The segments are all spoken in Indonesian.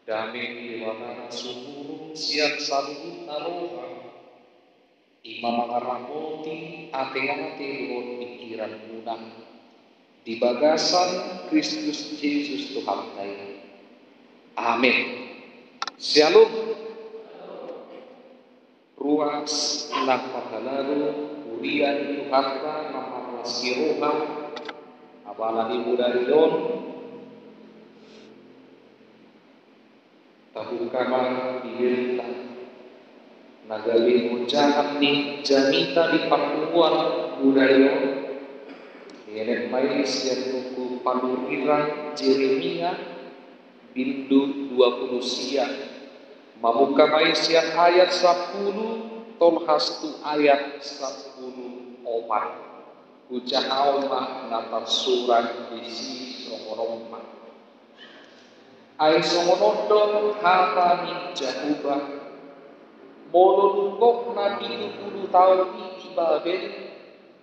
Dami wana sumurung siang salut naroha imam ngaramoti ate-ate luhur pikiran munang di bagasan Kristus Yesus Tuhan kita. Amin. Shalom. Ruas ilang pagkalaro urian Tuhan ka namamasiroha abalani muda iyon tabukama dibenta nagaling ucapan ni jamita di pangkuan budaya nenek mais yang tuku paluriran Jeremia bindu 20 siang mamuka mais yang ayat 10 tolhastu ayat 10 opat ucahauma natar surat isi songoroma ay songonodo harani jahubah mololungkok na 70 tahun di Babel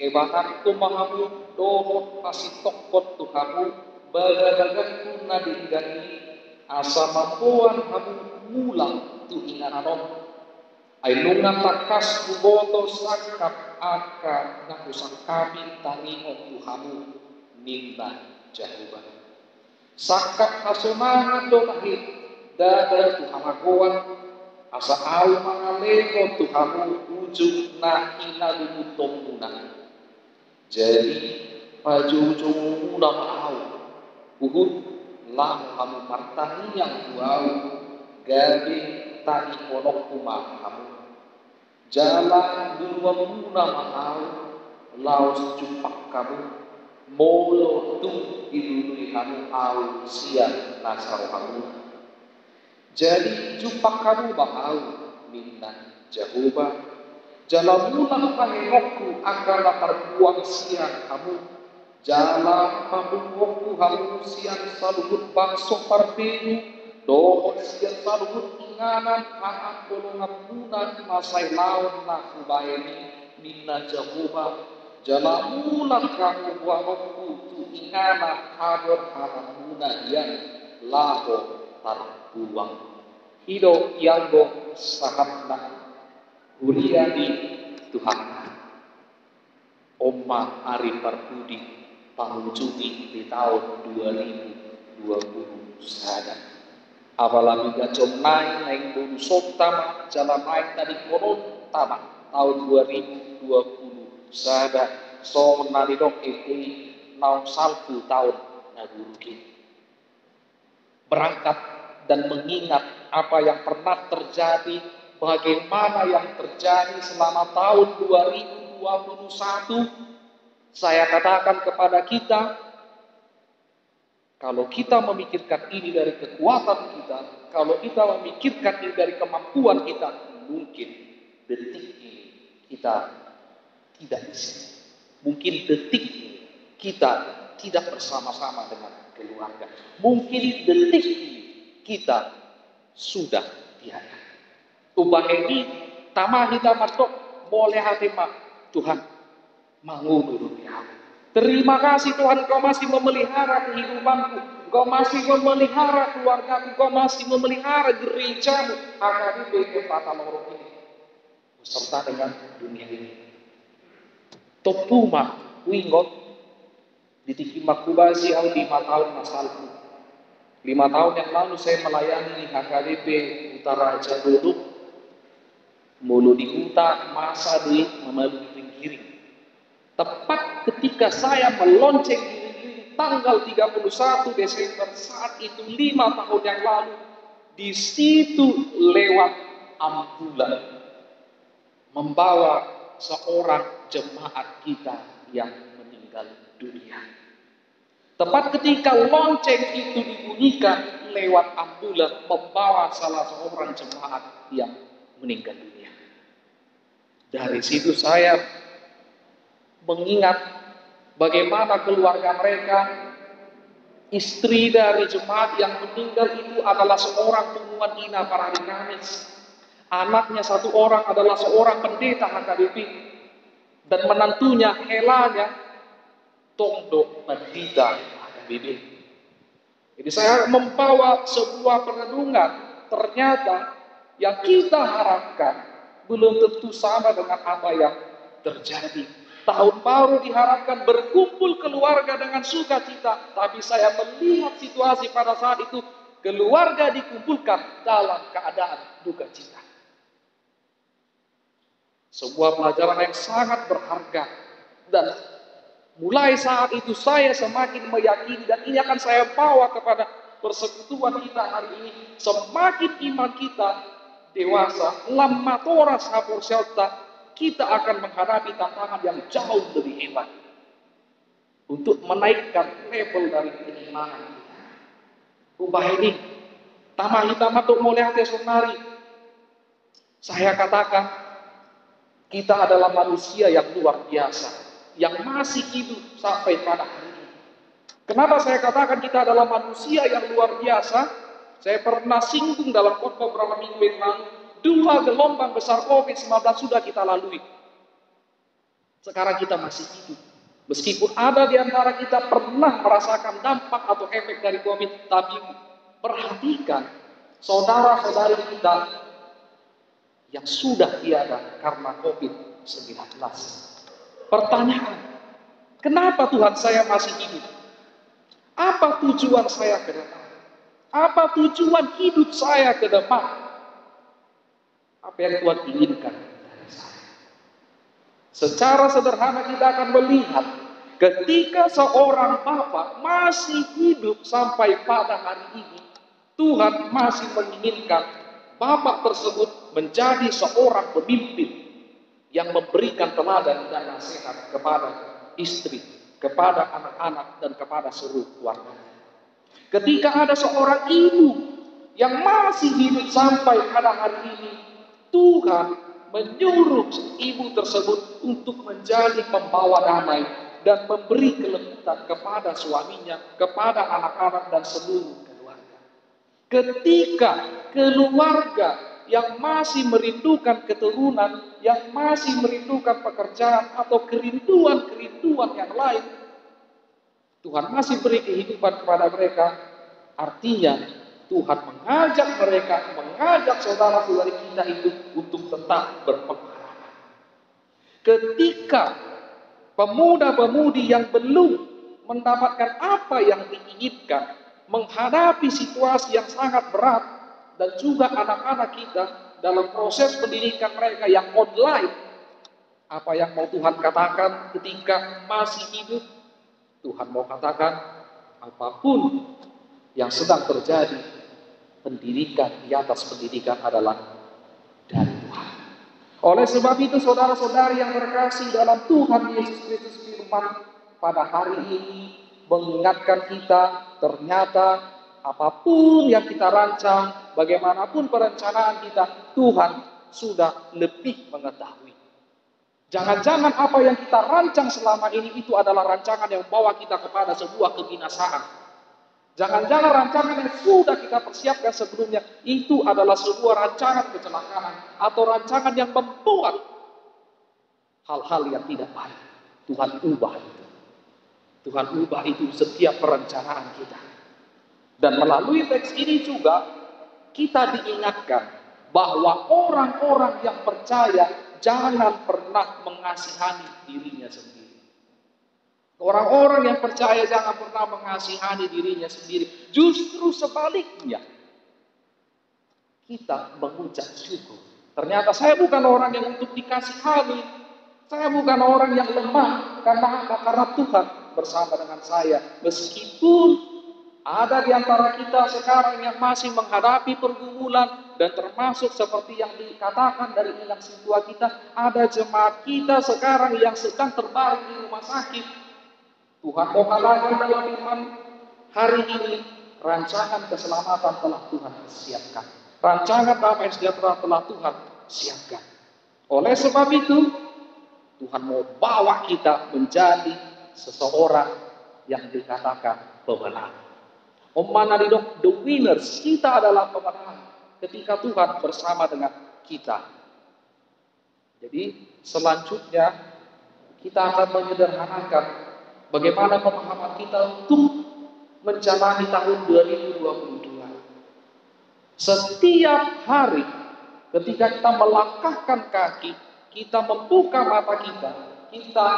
kebahan kumahamu dohot pasitokot tuhamu baga-bagaku na dinggani asa mampuan hamu mulang tu ingananom ay nunga takas buboto sakap aka na kusang kami taningok tuhamu nimba jahubah sakap hasunangan donahit dada tuhamagoan asa au mangaleko tuhamu ujung na inalumutong muna jadi paju-ujung muna maau uhud lang kamu martani yang buau gabi tani ponok kumah kamu jalan dua muna maau laos jumpak kamu molo tung idului kamu au siang nasaro kamu. Jadi jumpa kamu bahau minta Jehovah jalan mulang pahengokku akan perbuang siang kamu jalan pahengokku hamu siang saluhut bangso parpenu dohon siang saluhut inganan akan golongan munan masai laun naku bayani minta Jehovah jalan mulang kamu buahokku tu inganan hador haram munan yang laho terbuang hidup yang sahatna huriani Tuhan Oma Ari Parbudi pangunjungi di tahun 2020 sadar apalagi gacom naik dulu sotama jalan naik tadi koron tama tahun 2020 sadar so naridok itu naun salku tahun naguruki berangkat dan mengingat apa yang pernah terjadi, bagaimana yang terjadi selama tahun 2021, saya katakan kepada kita, kalau kita memikirkan ini dari kekuatan kita, kalau kita memikirkan ini dari kemampuan kita, mungkin detik ini kita tidak di sini. Mungkin detik ini kita tidak bersama-sama dengan keluarga. Mungkin detik ini kita sudah tiada. Ubah ini tamah kita matok boleh hati mak Tuhan mengundur ya. Terima kasih Tuhan Kau masih memelihara kehidupanku, Kau masih memelihara keluargaku, Kau masih memelihara gerejamu agar di kata lorong ini beserta dengan dunia ini. Topuma wingot ditikimak kubasi au 5 tahun masalku. 5 tahun yang lalu saya melayani HKBP Utara Jadoduk mulu di hutan masa di giring-giring. Tepat ketika saya melonceng giring-giring tanggal 31 Desember saat itu 5 tahun yang lalu di situ lewat ambulan membawa seorang jemaat kita yang meninggal dunia. Tepat ketika lonceng itu dibunyikan lewat ambulan membawa salah seorang jemaat yang meninggal dunia. Dari situ saya mengingat bagaimana keluarga mereka, istri dari jemaat yang meninggal itu adalah seorang pengumuman Ina Parahari Kamis. Anaknya satu orang adalah seorang pendeta HKBP dan menantunya Helanya Tongdo Pendeta HKBP. Jadi saya membawa sebuah perenungan, ternyata yang kita harapkan belum tentu sama dengan apa yang terjadi. Tahun baru diharapkan berkumpul keluarga dengan sukacita, tapi saya melihat situasi pada saat itu keluarga dikumpulkan dalam keadaan duka cita. Sebuah pelajaran yang sangat berharga, dan mulai saat itu saya semakin meyakini, dan ini akan saya bawa kepada persekutuan kita hari ini. Semakin iman kita dewasa, lama tora sabur selta, kita akan menghadapi tantangan yang jauh lebih hebat untuk menaikkan level dari keimanan. Ubah ini, tamah hitam untuk mulai hati sonari. Saya katakan, kita adalah manusia yang luar biasa, yang masih hidup sampai pada hari ini. Kenapa saya katakan kita adalah manusia yang luar biasa? Saya pernah singgung dalam khotbah beberapa minggu yang lalu, 2 gelombang besar COVID-19 sudah kita lalui. Sekarang kita masih hidup. Meskipun ada di antara kita pernah merasakan dampak atau efek dari COVID, tapi perhatikan saudara-saudari kita yang sudah tiada karena COVID-19. Pertanyaan, kenapa Tuhan saya masih hidup? Apa tujuan saya ke depan? Apa tujuan hidup saya ke depan? Apa yang Tuhan inginkan dari saya? Secara sederhana kita akan melihat, ketika seorang bapak masih hidup sampai pada hari ini, Tuhan masih menginginkan bapak tersebut menjadi seorang pemimpin yang memberikan teladan dan nasihat kepada istri, kepada anak-anak, dan kepada seluruh keluarga. Ketika ada seorang ibu yang masih hidup sampai pada hari ini, Tuhan menyuruh ibu tersebut untuk menjadi pembawa damai dan memberi kelembutan kepada suaminya, kepada anak-anak, dan seluruh keluarga. Ketika keluarga yang masih merindukan keturunan, yang masih merindukan pekerjaan atau kerinduan-kerinduan yang lain, Tuhan masih beri kehidupan kepada mereka. Artinya Tuhan mengajak mereka, mengajak saudara-saudari kita itu untuk tetap berpengalaman. Ketika pemuda-pemudi yang belum mendapatkan apa yang diinginkan, menghadapi situasi yang sangat berat, dan juga anak-anak kita dalam proses pendidikan mereka yang online, apa yang mau Tuhan katakan ketika masih hidup? Tuhan mau katakan, apapun yang sedang terjadi, pendidikan di atas pendidikan adalah dari Tuhan. Oleh sebab itu, saudara-saudari yang terkasih dalam Tuhan Yesus Kristus, firman pada hari ini mengingatkan kita, ternyata apapun yang kita rancang, bagaimanapun perencanaan kita, Tuhan sudah lebih mengetahui. Jangan-jangan apa yang kita rancang selama ini itu adalah rancangan yang membawa kita kepada sebuah kebinasaan. Jangan-jangan rancangan yang sudah kita persiapkan sebelumnya itu adalah sebuah rancangan kecelakaan atau rancangan yang membuat hal-hal yang tidak baik. Tuhan ubah itu. Tuhan ubah itu setiap perencanaan kita. Dan melalui teks ini juga kita diingatkan bahwa orang-orang yang percaya jangan pernah mengasihani dirinya sendiri. Orang-orang yang percaya jangan pernah mengasihani dirinya sendiri. Justru sebaliknya, kita mengucap syukur. Ternyata saya bukan orang yang untuk dikasihani. Saya bukan orang yang lemah. Karena apa? Karena Tuhan bersama dengan saya. Meskipun ada di antara kita sekarang yang masih menghadapi pergumulan, dan termasuk seperti yang dikatakan dari inang sintua kita, ada jemaat kita sekarang yang sedang terbaring di rumah sakit. Tuhan mau katakan dalam firman hari ini, rancangan keselamatan telah Tuhan siapkan. Rancangan damai sejahtera telah Tuhan siapkan. Oleh sebab itu, Tuhan mau bawa kita menjadi seseorang yang dikatakan pemenang. The winners, kita adalah pemenang ketika Tuhan bersama dengan kita. Jadi selanjutnya kita akan menyederhanakan bagaimana pemahaman kita untuk menjalani tahun 2022. Setiap hari ketika kita melangkahkan kaki, kita membuka mata kita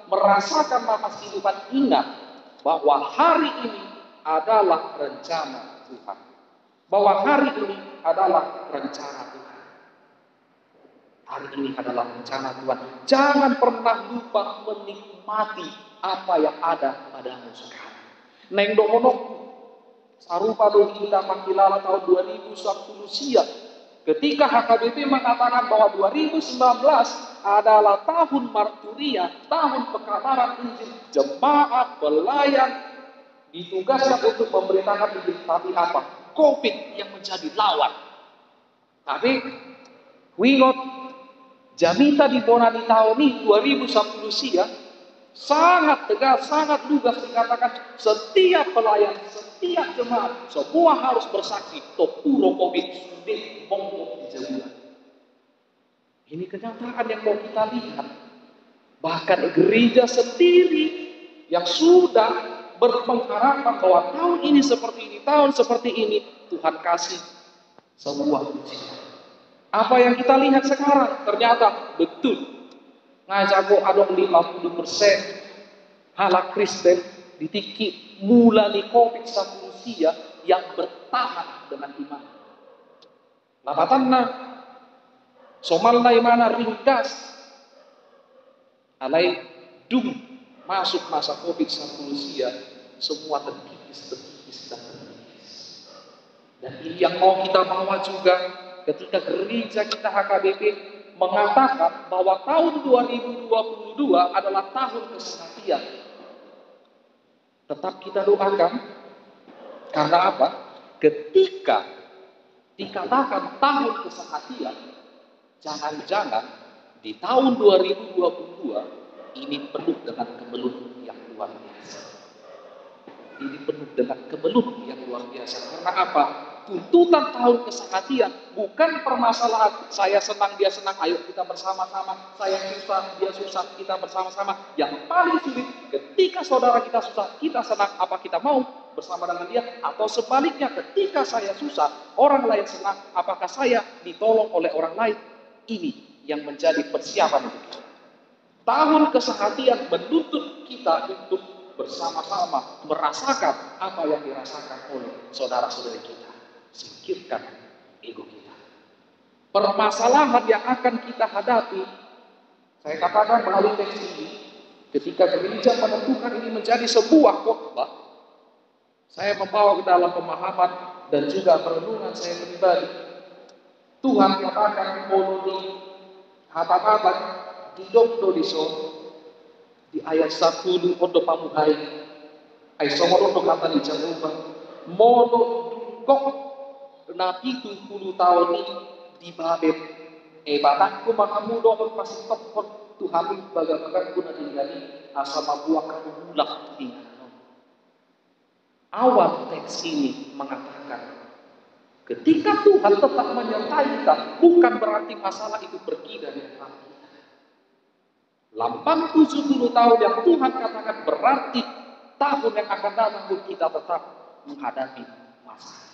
merasakan nafas kehidupan, ingat bahwa hari ini adalah rencana Tuhan. Bahwa hari ini adalah rencana Tuhan. Hari ini adalah rencana Tuhan. Jangan pernah lupa menikmati apa yang ada padamu sekarang. Neng domonok sarupa do kita makilala tahun 2010 siap. Ketika HKBP mengatakan bahwa 2019 adalah tahun marturia, tahun pekabaran Injil, jemaat pelayan ditugaskan untuk memberitakan Injil. Tapi apa? COVID yang menjadi lawan. Tapi wingot jamita di Bonani tahun ini 2010 siap sangat tegas, sangat lugas dikatakan setiap pelayan, setiap jemaat, semua harus bersaksi topuro COVID sudah monggo dijaga. Ini kenyataan yang mau kita lihat. Bahkan gereja sendiri yang sudah berpengharapan bahwa tahun ini seperti ini, tahun seperti ini, Tuhan kasih sebuah ujian. Apa yang kita lihat sekarang ternyata betul. Ngajago ada 50% halak Kristen ditiki mulai COVID-19 yang bertahan dengan iman. Lapatanna somalna imana ringkas alai dung masuk masa COVID-19 semua terkikis. Dan ini yang mau kita bawa juga ketika gereja kita HKBP mengatakan bahwa tahun 2022 adalah tahun kesehatan. Tetap kita doakan. Karena apa? Ketika dikatakan tahun kesehatan, jangan-jangan di tahun 2022 ini penuh dengan kemelut yang luar biasa. Ini penuh dengan kemelut yang luar biasa. Karena apa? Tuntutan tahun kesehatan bukan permasalahan saya senang dia senang, ayo kita bersama-sama, saya susah dia susah, kita bersama-sama. Yang paling sulit ketika saudara kita susah, kita senang, apa kita mau bersama dengan dia? Atau sebaliknya, ketika saya susah, orang lain senang, apakah saya ditolong oleh orang lain? Ini yang menjadi persiapan untuk kita. Tahun kesehatan menuntut kita untuk bersama-sama merasakan apa yang dirasakan oleh saudara-saudari kita. Singkirkan ego kita. Permasalahan yang akan kita hadapi, saya katakan melalui teks ini, ketika gereja menentukan ini menjadi sebuah khotbah, saya membawa ke dalam pemahaman dan juga perenungan saya pribadi. Tuhan katakan moloni hatababan di dokdoliso di ayat 10 ondo pamuhai ay somoro ondo kata di Jehovah mono dungkok nabi 70 tahun ini di Babel batangku makamu dong pasti tepon Tuhan baga-baga guna tinggali asal buah kamu mulak tinggal. Awal teks ini mengatakan ketika Tuhan tetap menyertai kita, bukan berarti masalah itu pergi dari hati. Lambang 70 tahun yang Tuhan katakan berarti tahun yang akan datang kita tetap menghadapi masalah.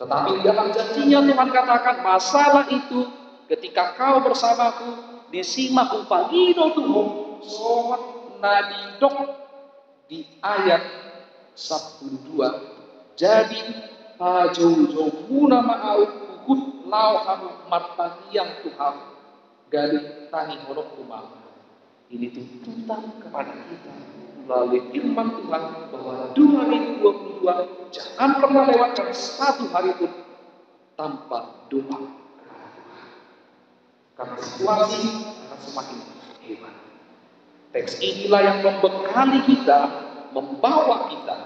Tetapi dalam janjinya Tuhan katakan masalah itu ketika kau bersamaku disimak upagino tuh somat nadidok di ayat 12. Jadi jauh-jauh muna ma'au ukut lau anu martaniang Tuhan gali tani horok rumah. Ini tuntutan kepada kita melalui firman Tuhan bahwa 2022 jangan pernah lewatkan satu hari pun tanpa doa. Karena situasi akan semakin hebat. Teks inilah yang membekali kita, membawa kita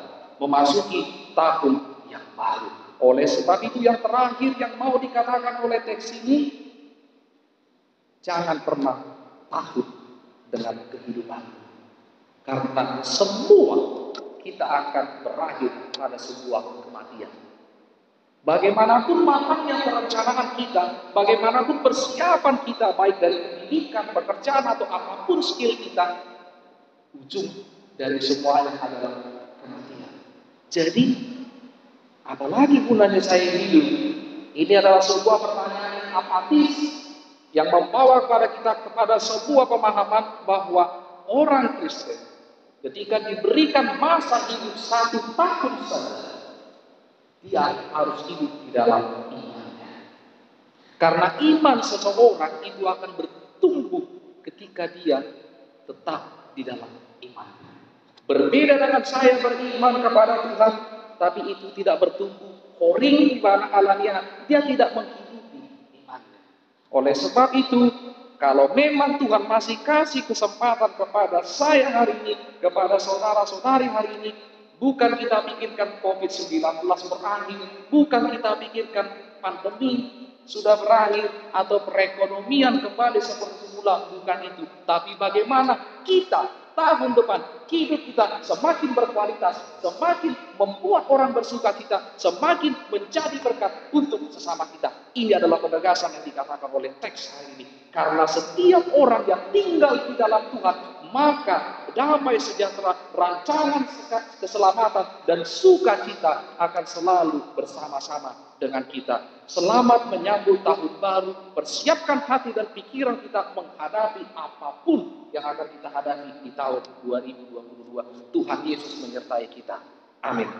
memasuki tahun yang baru. Oleh sebab itu yang terakhir yang mau dikatakan oleh teks ini, jangan pernah takut dengan kehidupan. Karena semua kita akan berakhir pada sebuah kematian. Bagaimanapun matangnya perencanaan kita, bagaimanapun persiapan kita, baik dari pendidikan, pekerjaan, atau apapun skill kita, ujung dari semuanya adalah kematian. Jadi, apalagi gunanya saya hidup? Ini adalah sebuah pertanyaan yang apatis, yang membawa kepada kita kepada sebuah pemahaman bahwa orang Kristen ketika diberikan masa hidup 1 tahun saja, dia harus hidup di dalam imannya. Karena iman seseorang itu akan bertumbuh ketika dia tetap di dalam imannya. Berbeda dengan saya beriman kepada Tuhan, tapi itu tidak bertumbuh, koring di mana alania, dia tidak menghidupi imannya. Oleh sebab itu, kalau memang Tuhan masih kasih kesempatan kepada saya hari ini, kepada saudara-saudari hari ini, bukan kita pikirkan COVID-19 berakhir, bukan kita pikirkan pandemi sudah berakhir atau perekonomian kembali seperti semula, bukan itu. Tapi bagaimana kita tahun depan hidup kita semakin berkualitas, semakin membuat orang bersuka cita, semakin menjadi berkat untuk sesama kita. Ini adalah penegasan yang dikatakan oleh teks hari ini. Karena setiap orang yang tinggal di dalam Tuhan, maka damai sejahtera, rancangan keselamatan dan sukacita akan selalu bersama-sama dengan kita. Selamat menyambut tahun baru, persiapkan hati dan pikiran kita menghadapi apapun yang akan kita hadapi di tahun 2022. Tuhan Yesus menyertai kita. Amin.